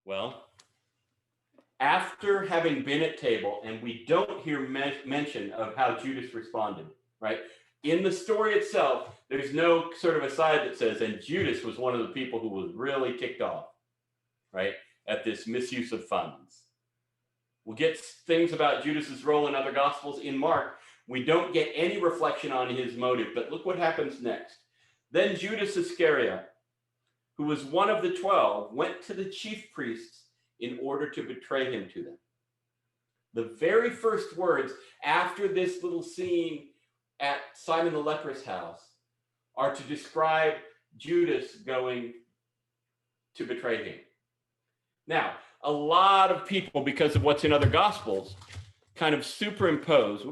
Well, after having been at table, and we don't hear mention of how Judas responded, right? In the story itself, there's no sort of aside that says, and Judas was one of the people who was really ticked off, right, at this misuse of funds. We'll get things about Judas's role in other gospels. In Mark, we don't get any reflection on his motive, but look what happens next. Then Judas Iscariot, who was one of the 12, went to the chief priests in order to betray him to them. The very first words after this little scene at Simon the leper's house are to describe Judas going to betray him. Now, a lot of people, because of what's in other gospels, kind of superimpose,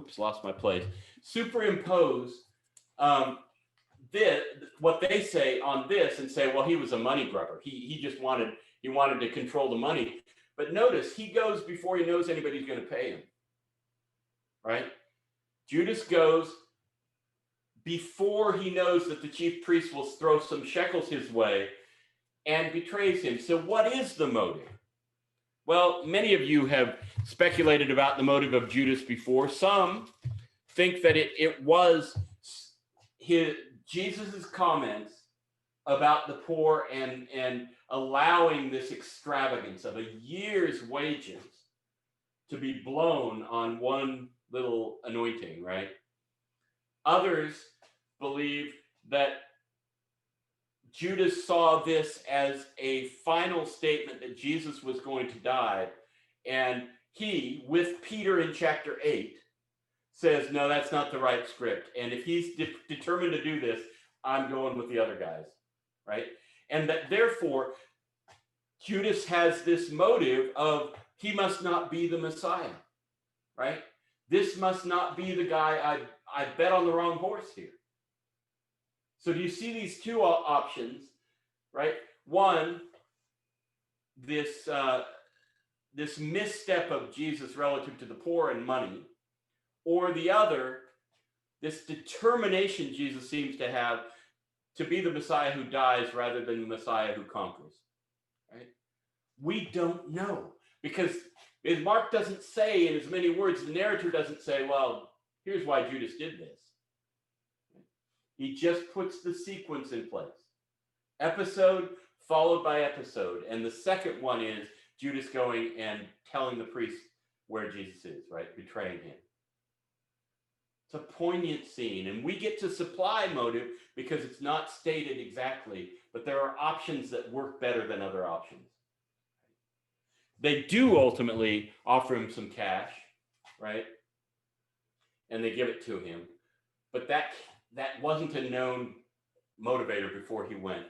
what they say on this and say, well, he was a money grubber. He just wanted to control the money. But notice, he goes before he knows anybody's going to pay him, right? Judas goes before he knows that the chief priest will throw some shekels his way and betrays him. So what is the motive? Well, many of you have speculated about the motive of Judas before. Some think that it was Jesus's comments about the poor and allowing this extravagance of a year's wages to be blown on one little anointing, right? Others believe that Judas saw this as a final statement that Jesus was going to die. And he, with Peter in chapter 8, says, no, that's not the right script. And if he's determined to do this, I'm going with the other guys, right? And that therefore, Judas has this motive of he must not be the Messiah, right? This must not be the guy I bet on the wrong horse here. So do you see these two options, right? One, this misstep of Jesus relative to the poor and money, or the other, this determination Jesus seems to have to be the Messiah who dies rather than the Messiah who conquers, right? We don't know, because as Mark doesn't say in as many words, the narrator doesn't say, well, here's why Judas did this. He just puts the sequence in place. Episode followed by episode. And the second one is Judas going and telling the priest where Jesus is, right? Betraying him. It's a poignant scene. And we get to supply motive because it's not stated exactly, but there are options that work better than other options. They do ultimately offer him some cash, right? And they give it to him. But that wasn't a known motivator before he went.